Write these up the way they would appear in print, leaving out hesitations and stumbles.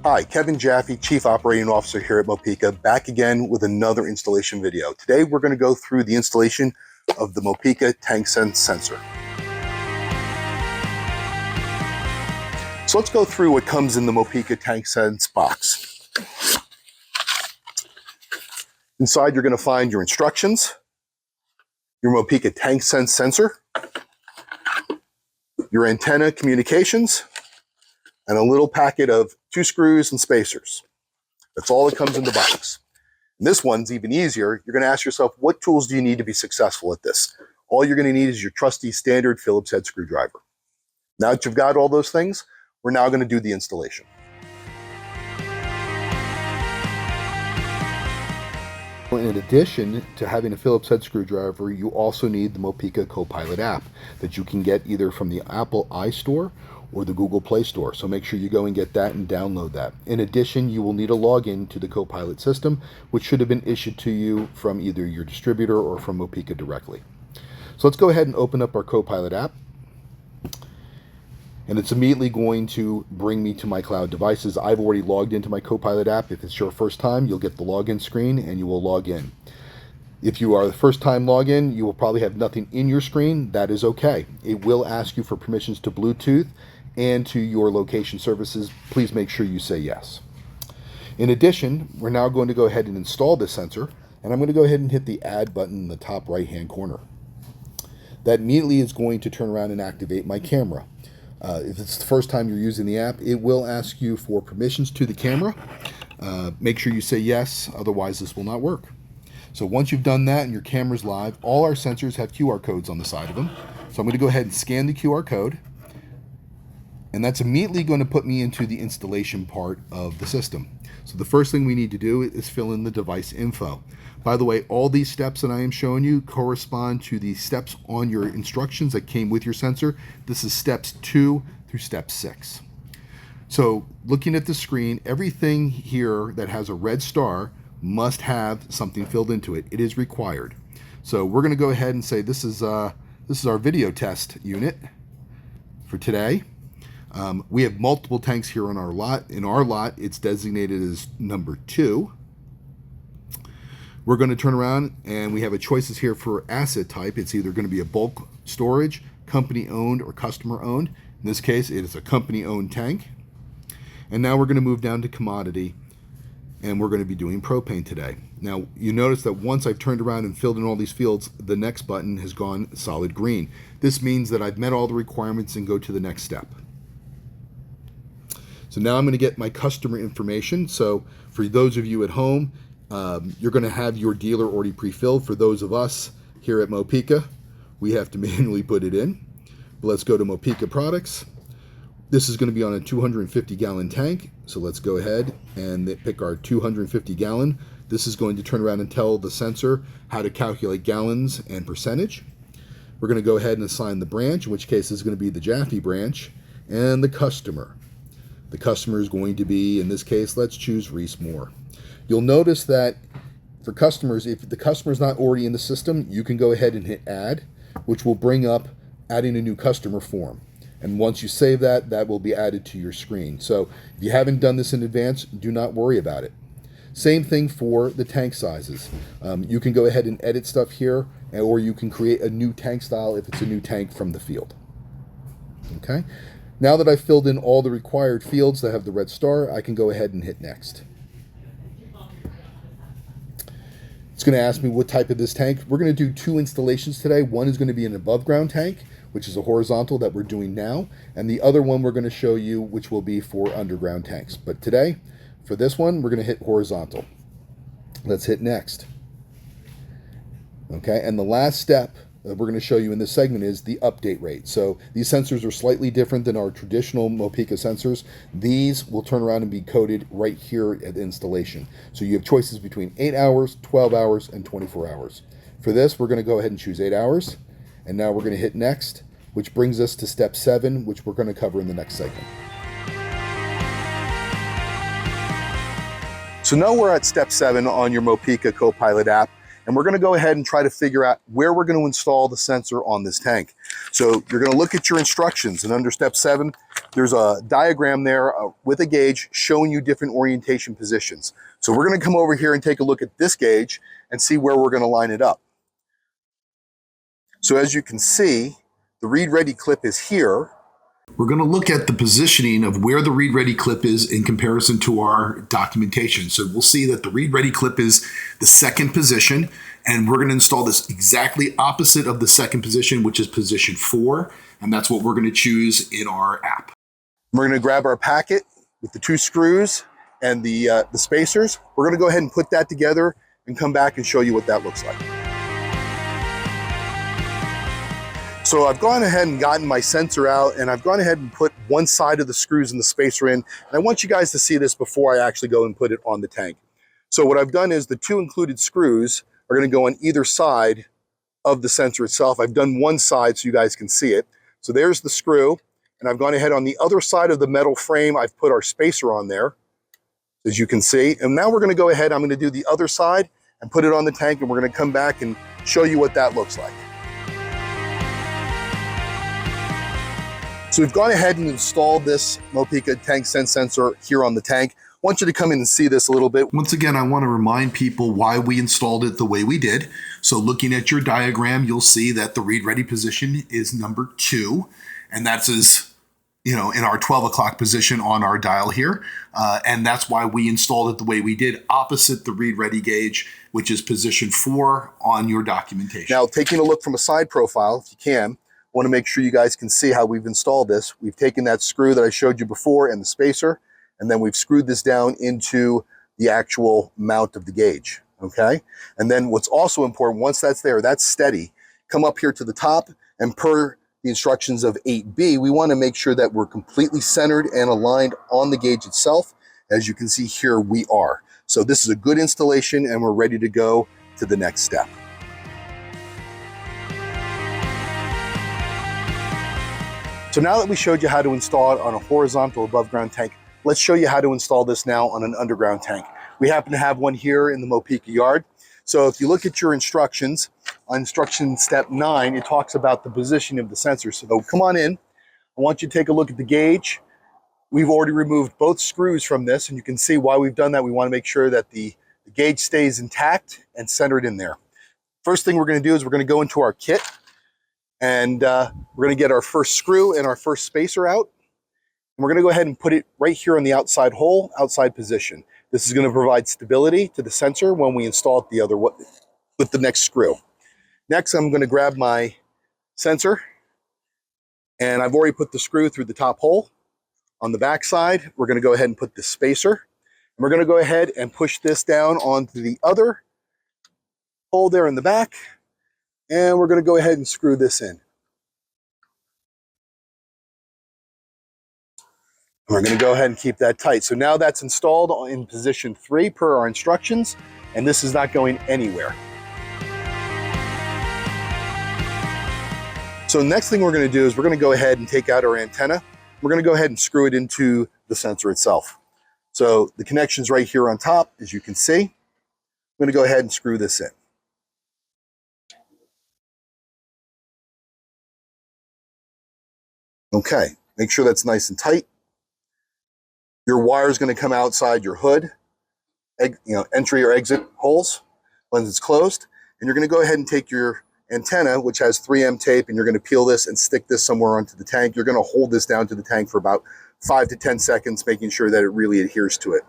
Hi, Kevin Jaffe, Chief Operating Officer here at Mopeka, back again with another installation video. Today we're going to go through the installation of the Mopeka Tank Sense sensor. So let's go through what comes in the Mopeka Tank Sense box. Inside you're going to find your instructions, your Mopeka Tank Sense sensor, your antenna communications, and a little packet of 2 screws and spacers. That's all that comes in the box. And this one's even easier. You're going to ask yourself, what tools do you need to be successful at this? All you're going to need is your trusty standard Phillips head screwdriver. Now that you've got all those things, we're now going to do the installation. In addition to having a Phillips head screwdriver, you also need the Mopeka Copilot app that you can get either from the Apple iStore or the Google Play Store. So make sure you go and get that and download that. In addition, you will need a login to the Copilot system, which should have been issued to you from either your distributor or from Mopeka directly. So let's go ahead and open up our Copilot app. And it's immediately going to bring me to my cloud devices. I've already logged into my Copilot app. If it's your first time, you'll get the login screen and you will log in. If you are the first time login, you will probably have nothing in your screen. That is okay. It will ask you for permissions to Bluetooth and to your location services. Please make sure you say yes. In addition, we're now going to go ahead and install this sensor, and I'm going to go ahead and hit the add button in the top right hand corner. That immediately is going to turn around and activate my camera. If it's the first time you're using the app, it will ask you for permissions to the camera. Make sure you say yes, otherwise this will not work. So once you've done that and your camera's live, all our sensors have QR codes on the side of them. So I'm going to go ahead and scan the QR code, and that's immediately going to put me into the installation part of the system. So the first thing we need to do is fill in the device info. By the way, all these steps that I am showing you correspond to the steps on your instructions that came with your sensor. This is steps 2 through step 6. So looking at the screen, everything here that has a red star must have something filled into it. It is required. So we're going to go ahead and say this is our video test unit for today. We have multiple tanks here on our lot. In our lot, it's designated as number 2. We're going to turn around and we have a choices here for asset type. It's either going to be a bulk storage, company owned, or customer owned. In this case, it is a company owned tank. And now we're going to move down to commodity, and we're going to be doing propane today. Now, you notice that once I've turned around and filled in all these fields, the next button has gone solid green. This means that I've met all the requirements and go to the next step. So now I'm going to get my customer information. So for those of you at home, you're going to have your dealer already pre-filled. For those of us here at Mopeka, we have to manually put it in. But let's go to Mopeka products. This is going to be on a 250-gallon tank. So let's go ahead and pick our 250-gallon. This is going to turn around and tell the sensor how to calculate gallons and percentage. We're going to go ahead and assign the branch, in which case is going to be the Jaffe branch, and the customer. The customer is going to be, in this case, let's choose Reese Moore. You'll notice that for customers, if the customer is not already in the system, you can go ahead and hit add, which will bring up adding a new customer form. And once you save that, that will be added to your screen. So if you haven't done this in advance, do not worry about it. Same thing for the tank sizes. You can go ahead and edit stuff here, or you can create a new tank style if it's a new tank from the field. Okay. Now that I've filled in all the required fields that have the red star, I can go ahead and hit next. It's going to ask me what type of this tank. We're going to do 2 installations today. One is going to be an above ground tank, which is a horizontal that we're doing now. And the other one we're going to show you, which will be for underground tanks. But today, for this one, we're going to hit horizontal. Let's hit next. Okay, and the last step that we're going to show you in this segment is the update rate. So these sensors are slightly different than our traditional Mopeka sensors. These will turn around and be coded right here at installation. So you have choices between 8 hours, 12 hours, and 24 hours. For this, we're going to go ahead and choose 8 hours. And now we're going to hit next, which brings us to step 7, which we're going to cover in the next segment. So now we're at step 7 on your Mopeka Copilot app. And we're going to go ahead and try to figure out where we're going to install the sensor on this tank. So you're going to look at your instructions, and under step 7, there's a diagram there with a gauge showing you different orientation positions. So we're going to come over here and take a look at this gauge and see where we're going to line it up. So as you can see, the read ready clip is here. We're going to look at the positioning of where the read ready clip is in comparison to our documentation. So we'll see that the read ready clip is the second position, and we're going to install this exactly opposite of the second position, which is position 4, and that's what we're going to choose in our app. We're going to grab our packet with the 2 screws and the spacers. We're going to go ahead and put that together and come back and show you what that looks like. So I've gone ahead and gotten my sensor out, and I've gone ahead and put one side of the screws and the spacer in. And I want you guys to see this before I actually go and put it on the tank. So what I've done is the 2 included screws are going to go on either side of the sensor itself. I've done one side so you guys can see it. So there's the screw, and I've gone ahead on the other side of the metal frame. I've put our spacer on there, as you can see. And now we're going to go ahead, I'm going to do the other side and put it on the tank, and we're going to come back and show you what that looks like. So we've gone ahead and installed this Mopeka Tank Sense sensor here on the tank. I want you to come in and see this a little bit. Once again, I want to remind people why we installed it the way we did. So looking at your diagram, you'll see that the read ready position is number 2, and that's in our 12 o'clock position on our dial here. And that's why we installed it the way we did, opposite the read ready gauge, which is position 4 on your documentation. Now, taking a look from a side profile, if you can, I want to make sure you guys can see how we've installed this. We've taken that screw that I showed you before and the spacer, and then we've screwed this down into the actual mount of the gauge, okay? And then what's also important, once that's there, that's steady, come up here to the top, and per the instructions of 8B, we want to make sure that we're completely centered and aligned on the gauge itself. As you can see here, we are. So this is a good installation, and we're ready to go to the next step. So now that we showed you how to install it on a horizontal above ground tank, let's show you how to install this now on an underground tank. We happen to have one here in the Mopeka yard. So if you look at your instructions, on instruction step 9, it talks about the position of the sensor. So come on in. I want you to take a look at the gauge. We've already removed both screws from this, and you can see why we've done that. We want to make sure that the gauge stays intact and centered in there. First thing we're going to do is we're going to go into our kit. And we're going to get our first screw and our first spacer out. And we're going to go ahead and put it right here on the outside hole, outside position. This is going to provide stability to the sensor when we install it the other way with the next screw. Next, I'm going to grab my sensor, and I've already put the screw through the top hole. On the back side, we're going to go ahead and put the spacer. And we're going to go ahead and push this down onto the other hole there in the back. And we're going to go ahead and screw this in. And we're going to go ahead and keep that tight. So now that's installed in position 3 per our instructions, and this is not going anywhere. So the next thing we're going to do is we're going to go ahead and take out our antenna. We're going to go ahead and screw it into the sensor itself. So the connection's right here on top, as you can see. I'm going to go ahead and screw this in. Okay, make sure that's nice and tight. Your wire is going to come outside your hood, entry or exit holes when it's closed. And you're going to go ahead and take your antenna, which has 3M tape, and you're going to peel this and stick this somewhere onto the tank. You're going to hold this down to the tank for about 5 to 10 seconds, making sure that it really adheres to it.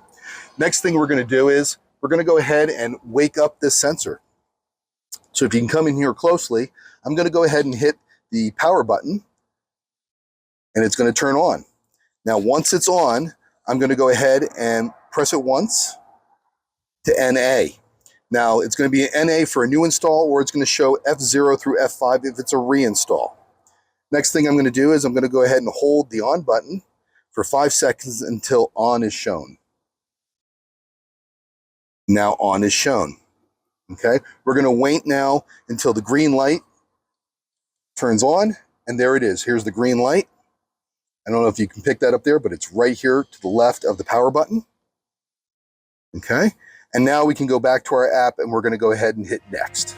Next thing we're going to do is we're going to go ahead and wake up this sensor. So if you can come in here closely, I'm going to go ahead and hit the power button, and it's going to turn on. Now, once it's on, I'm going to go ahead and press it once to NA. Now, it's going to be an NA for a new install, or it's going to show F0 through F5 if it's a reinstall. Next thing I'm going to do is I'm going to go ahead and hold the on button for 5 seconds until on is shown. Now on is shown. Okay, we're going to wait now until the green light turns on, and there it is. Here's the green light. I don't know if you can pick that up there, but it's right here to the left of the power button. Okay, and now we can go back to our app, and we're going to go ahead and hit next.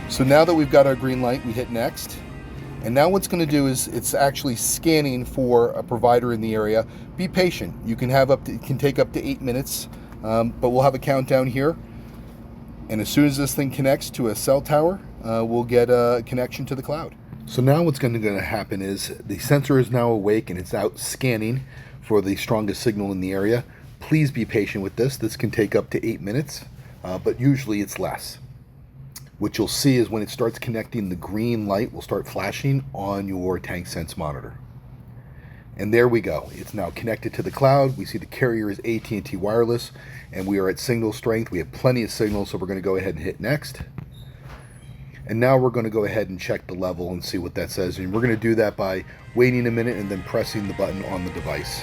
So now that we've got our green light, we hit next. And now what's going to do is it's actually scanning for a provider in the area. Be patient. You can have it can take up to 8 minutes, but we'll have a countdown here. And as soon as this thing connects to a cell tower, we'll get a connection to the cloud. So now what's going to happen is the sensor is now awake and it's out scanning for the strongest signal in the area. Please be patient with this. This can take up to 8 minutes, but usually it's less. What you'll see is when it starts connecting, the green light will start flashing on your Tank Sense monitor. And there we go. It's now connected to the cloud. We see the carrier is AT&T wireless, and we are at signal strength. We have plenty of signal, so we're going to go ahead and hit next. And now we're going to go ahead and check the level and see what that says. And we're going to do that by waiting a minute and then pressing the button on the device.